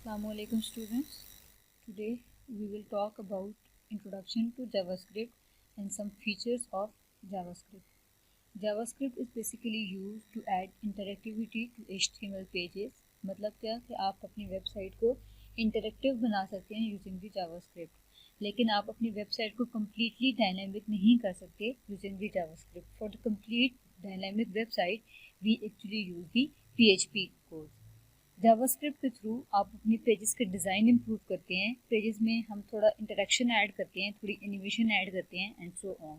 Assalamualaikum students. Today we will talk about introduction to JavaScript and some features of JavaScript. JavaScript is basically used to add interactivity to HTML pages. मतलब क्या कि आप अपनी website को interactive बना सकते हैं यूजिंग द जावास्क्रिप्ट, लेकिन आप अपनी वेबसाइट को कम्प्लीटली डायनामिक नहीं कर सकते using the JavaScript. For the complete dynamic website we actually use the PHP code. JavaScript के थ्रू आप अपनी पेजेस के डिज़ाइन इम्प्रूव करते हैं. पेजेस में हम थोड़ा इंटरेक्शन ऐड करते हैं, थोड़ी एनिमेशन ऐड करते हैं एंड सो ऑन.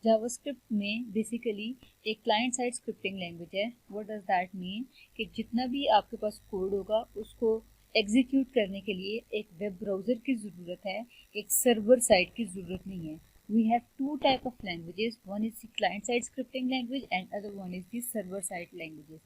जावास्क्रिप्ट में बेसिकली एक क्लाइंट साइड स्क्रिप्टिंग लैंग्वेज है. व्हाट डज दैट मीन कि जितना भी आपके पास कोड होगा उसको एग्जीक्यूट करने के लिए एक वेब ब्राउज़र की ज़रूरत है, एक सर्वर साइड की ज़रूरत नहीं है. We have two type of languages. One is the client side scripting language and other one is the server side languages.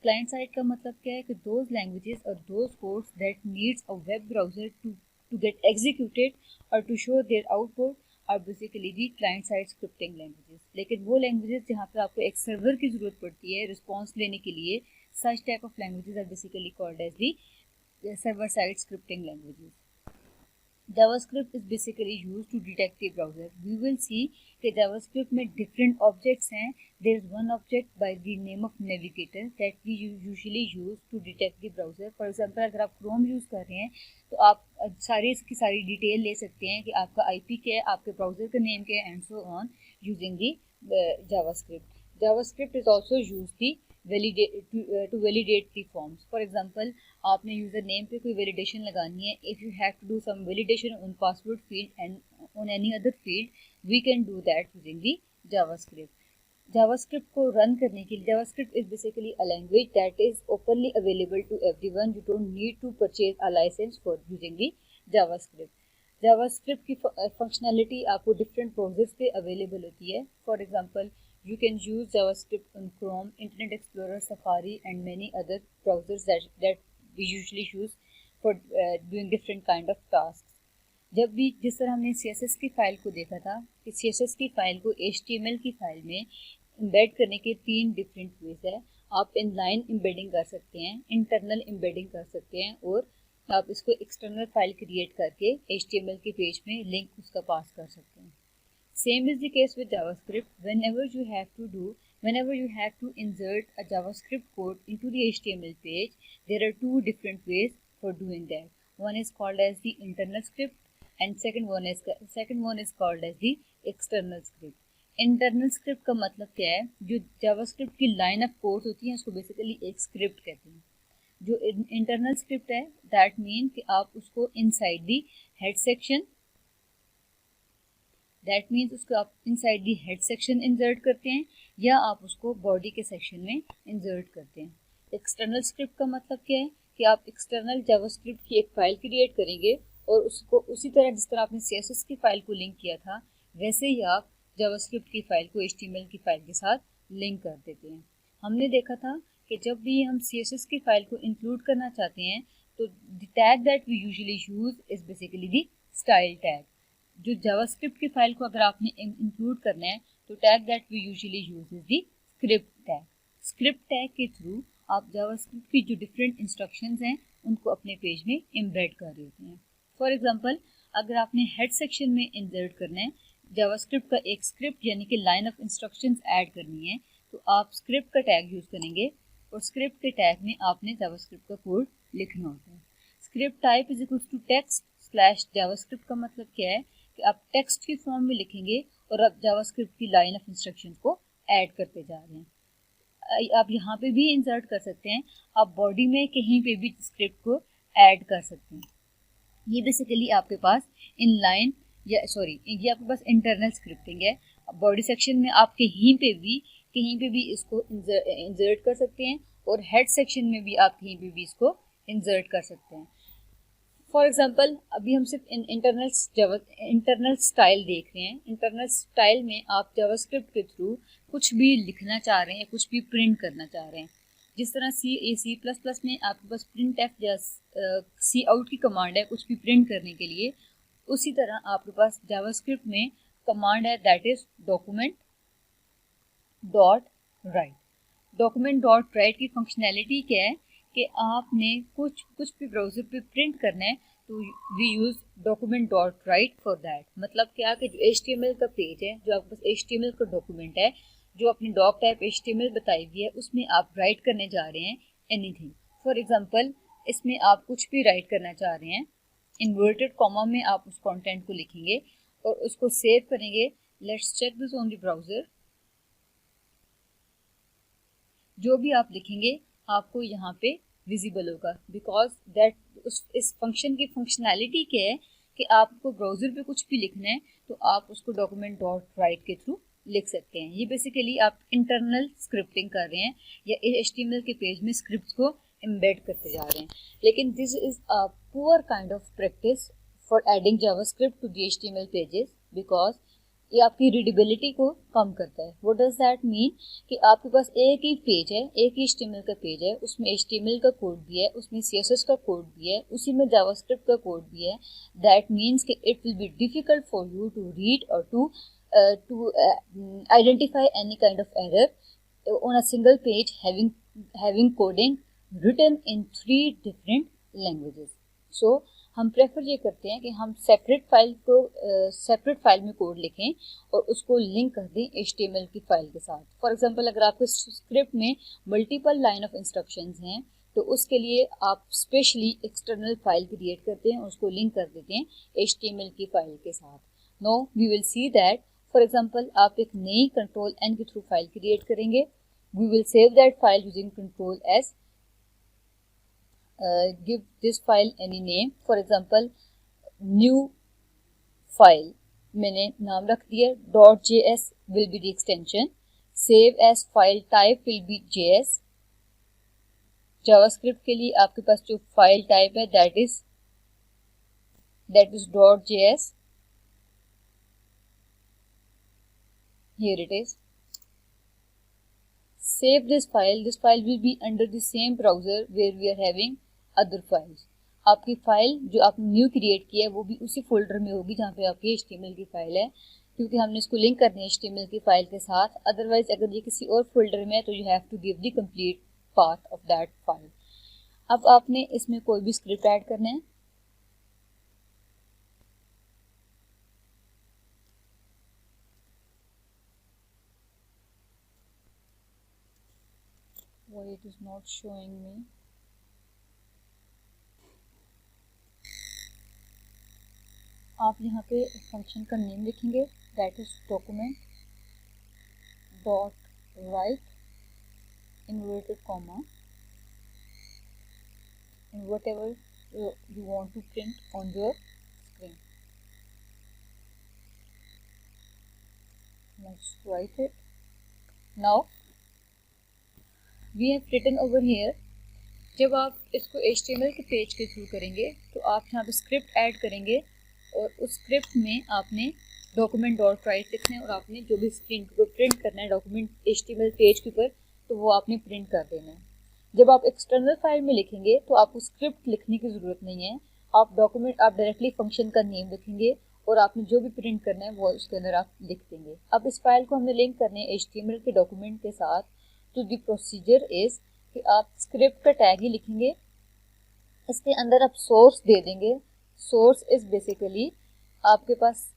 Client side का मतलब क्या है कि दोज लैंग्वेजेस और those codes that needs a web browser to get executed और to show their output are basically the client side scripting languages. लेकिन वो languages जहाँ पे आपको एक सर्वर की ज़रूरत पड़ती है रिस्पॉन्स लेने के लिए, such type of languages are basically called as the server side scripting languages. JavaScript is basically used to detect the browser. We will see कि JavaScript में different objects हैं. There is one object by the name of navigator that we usually use to detect the browser. For example, अगर आप Chrome use कर रहे हैं तो आप सारी इसकी सारी डिटेल ले सकते हैं कि आपका IP क्या है, आपके ब्राउज़र का नेम क्या है and so on using the JavaScript. JavaScript is also used the to validate the forms. For example, आपने यूज़र नेम पे कोई वैलिडेशन लगानी है. If you have to do some validation on password field and on any other field we can do that using the JavaScript. JavaScript को run करने के लिए JavaScript is basically a language that is openly available to everyone. You don't need to purchase a license for using the JavaScript. JavaScript की functionality आपको different browsers पे available होती है. For example, you can use JavaScript on Chrome, Internet Explorer, Safari and many other browsers that we usually use for doing different kind of tasks. जब भी जिस तरह हमने CSS की फ़ाइल को देखा था कि CSS की फ़ाइल को HTML की फ़ाइल में इम्बेड करने के 3 डिफरेंट वेज है. आप इनलाइन एम्बेडिंग कर सकते हैं, इंटरनल एम्बेडिंग कर सकते हैं और आप इसको एक्सटर्नल फाइल क्रिएट करके HTML के पेज में लिंक उसका पास कर सकते हैं. Same is the case with JavaScript. Whenever you have to insert a JavaScript code into the HTML page, there are two different ways for doing that. One is called as the internal script and second one is called as the external script. Internal script का मतलब क्या है? जो JavaScript की line of code होती है उसको basically एक स्क्रिप्ट कहते हैं. जो इंटरनल स्क्रिप्ट है दैट मीन कि आप उसको inside the head section that means उसको आप inside the head section insert करते हैं या आप उसको बॉडी के सेक्शन में इंसर्ट करते हैं. एक्सटर्नल स्क्रिप्ट का मतलब क्या है कि आप एक्सटर्नल जावास्क्रिप्ट की एक फ़ाइल क्रिएट करेंगे और उसको उसी तरह जिस तरह आपने CSS की फ़ाइल को लिंक किया था वैसे ही आप जावास्क्रिप्ट की फ़ाइल को HTML की फ़ाइल के साथ लिंक कर देते हैं. हमने देखा था कि जब भी हम CSS की फ़ाइल को इंक्लूड करना चाहते हैं तो the tag that we usually use is basically the style tag. जो जावास्क्रिप्ट की फाइल को अगर आपने इंक्लूड करना है तो tag that we usually use is the script tag. Script tag के थ्रू आप जावास्क्रिप्ट की जो डिफरेंट इंस्ट्रक्शंस हैं उनको अपने पेज में एम्बेड कर रहे होते हैं. फॉर एग्जांपल, अगर आपने हेड सेक्शन में इंसर्ट करना है जावास्क्रिप्ट का एक स्क्रिप्ट यानी कि लाइन ऑफ इंस्ट्रक्शंस ऐड करनी है तो आप स्क्रिप्ट का टैग यूज़ करेंगे और स्क्रिप्ट के टैग में आपने जावास्क्रिप्ट का कोड लिखना होता है. Script type is equals to text slash JavaScript का मतलब क्या है कि आप टेक्स्ट की फॉर्म में लिखेंगे और आप जावास्क्रिप्ट की लाइन ऑफ इंस्ट्रक्शंस को ऐड करते जा रहे हैं. आप यहाँ पे भी इंसर्ट कर सकते हैं, आप बॉडी में कहीं पे भी स्क्रिप्ट को ऐड कर सकते हैं. ये बेसिकली आपके पास ये आपके पास इंटरनल स्क्रिप्टिंग है. बॉडी सेक्शन में आप कहीं पे भी इसको इंसर्ट कर सकते हैं और हेड सेक्शन में भी आप कहीं पे भी इसको इंसर्ट कर सकते हैं. फॉर एग्जाम्पल, अभी हम सिर्फ इंटरनल स्टाइल देख रहे हैं. इंटरनल स्टाइल में आप जावास्क्रिप्ट के थ्रू कुछ भी लिखना चाह रहे हैं, कुछ भी प्रिंट करना चाह रहे हैं. जिस तरह C++ में आपके पास प्रिंट एफ या सी आउट की कमांड है कुछ भी प्रिंट करने के लिए, उसी तरह आपके पास जावास्क्रिप्ट में कमांड है that is document dot right. Document dot right की फंक्शनैलिटी क्या है कि आपने कुछ भी ब्राउज़र पे प्रिंट करना है तो we use document dot write for that. मतलब क्या कि जो HTML का पेज है, जो आपके पास HTML का डॉक्यूमेंट है, जो अपनी डॉक टाइप HTML बताई हुई है, उसमें आप राइट करने जा रहे हैं एनीथिंग। फॉर एग्जांपल इसमें आप कुछ भी राइट करना चाह रहे हैं, इन्वर्टेड कॉमा में आप उस कंटेंट को लिखेंगे और उसको सेव करेंगे। Let's check this on the browser. जो भी आप लिखेंगे आपको यहाँ पे विजिबल होगा, बिकॉज दैट इस फंक्शन की फंक्शनैलिटी क्या है कि आपको ब्राउज़र पे कुछ भी लिखना है तो आप उसको डॉक्यूमेंट डॉट राइट के थ्रू लिख सकते हैं। ये बेसिकली आप इंटरनल स्क्रिप्टिंग कर रहे हैं या HTML के पेज में स्क्रिप्ट्स को एम्बेड करते जा रहे हैं। लेकिन this is a poor kind of practice for adding JavaScript to the HTML pages, because ये आपकी रीडेबिलिटी को कम करता है। व्हाट डज दैट मीन कि आपके पास एक ही पेज है, एक ही HTML का पेज है, उसमें HTML का कोड भी है, उसमें CSS का कोड भी है, उसी में जावास्क्रिप्ट का कोड भी है। दैट मीन्स कि it will be difficult for you to read और to identify any kind of error on a single page having coding written in 3 different languages. So हम प्रेफर ये करते हैं कि हम सेपरेट फाइल में कोड लिखें और उसको लिंक कर दें HTML की फाइल के साथ। फॉर एग्जांपल अगर आपके स्क्रिप्ट में मल्टीपल लाइन ऑफ इंस्ट्रक्शंस हैं तो उसके लिए आप स्पेशली एक्सटर्नल फाइल क्रिएट करते हैं और उसको लिंक कर देते हैं HTML की फाइल के साथ। Now we will see that for example आप एक नई कंट्रोल N के थ्रू फाइल क्रिएट करेंगे। We will save that file using control S। give this file any name, for example new file मैंने नाम रख दिया .js will be the extension, save as file type will be JS। JavaScript के लिए आपके पास जो file type है that is .js। here it is। save this file will be under the same browser where we are having other files। आपकी file जो आपने new create की है वो भी उसी फोल्डर में होगी जहाँ पे आपकी HTML की फाइल है, क्योंकि हमने इसको लिंक करनी है HTML की फाइल के साथ। अदरवाइज अगर ये किसी और फोल्डर में है तो you have to give the complete path of that file. अब आपने इसमें कोई भी स्क्रिप्ट ऐड करना है। Why it is not showing me? आप यहाँ पे फंक्शन का नेम लिखेंगे that is document dot right inverted comma and whatever you want to print on your screen. Let's write it. Now we have written over here। जब आप इसको HTML के page के थ्रू करेंगे तो आप यहाँ पे स्क्रिप्ट ऐड करेंगे और उस स्क्रिप्ट में आपने डॉक्यूमेंट डॉट राइट लिखना है और आपने जो भी स्क्रीन को प्रिंट करना है डॉक्यूमेंट HTML पेज के ऊपर तो वो आपने प्रिंट कर देना है। जब आप एक्सटर्नल फाइल में लिखेंगे तो आपको स्क्रिप्ट लिखने की ज़रूरत नहीं है, आप डायरेक्टली फंक्शन का नेम लिखेंगे और आपने जो भी प्रिंट करना है वो उसके अंदर आप लिख देंगे। अब इस फाइल को हमने लिंक करने है HTML के डॉक्यूमेंट के साथ, तो द प्रोसीजर इज़ कि आप स्क्रिप्ट का टैग ही लिखेंगे, इसके अंदर आप सोर्स दे देंगे। सोर्स इज़ बेसिकली आपके पास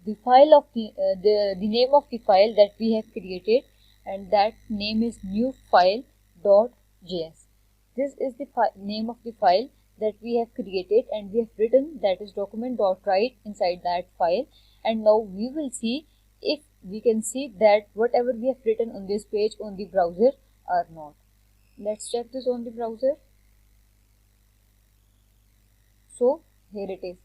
the file of the name of the file that we have created and that name is new file .js। This is the name of the file that we have created and we have written that is document.write inside that file, and now we will see if we can see that whatever we have written on this page on the browser or not. Let's check this on the browser. So here it is।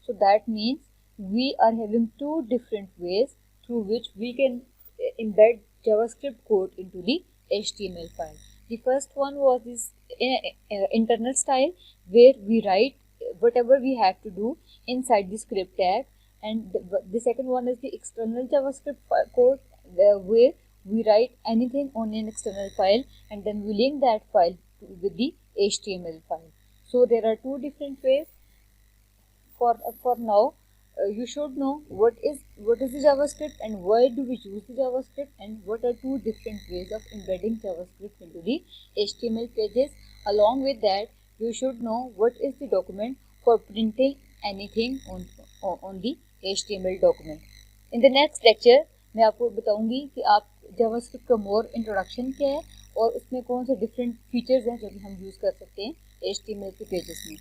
so that means we are having two different ways through which we can embed JavaScript code into the HTML file। The first one was this internal style where we write whatever we have to do inside the script tag, and the second one is the external JavaScript code where we write anything on an external file and then we link that file with the HTML file। So there are two different ways. For now you should know what is the JavaScript and why do we use the JavaScript and what are two different ways of embedding JavaScript into the HTML pages। Along with that, you should know what is the document for printing anything on the HTML document. In the next lecture, मैं आपको बताऊंगी कि आप JavaScript का मोर introduction क्या है और उसमें कौन से डिफरेंट फीचर्स हैं जो कि हम यूज़ कर सकते हैं HTML के पेजेस में.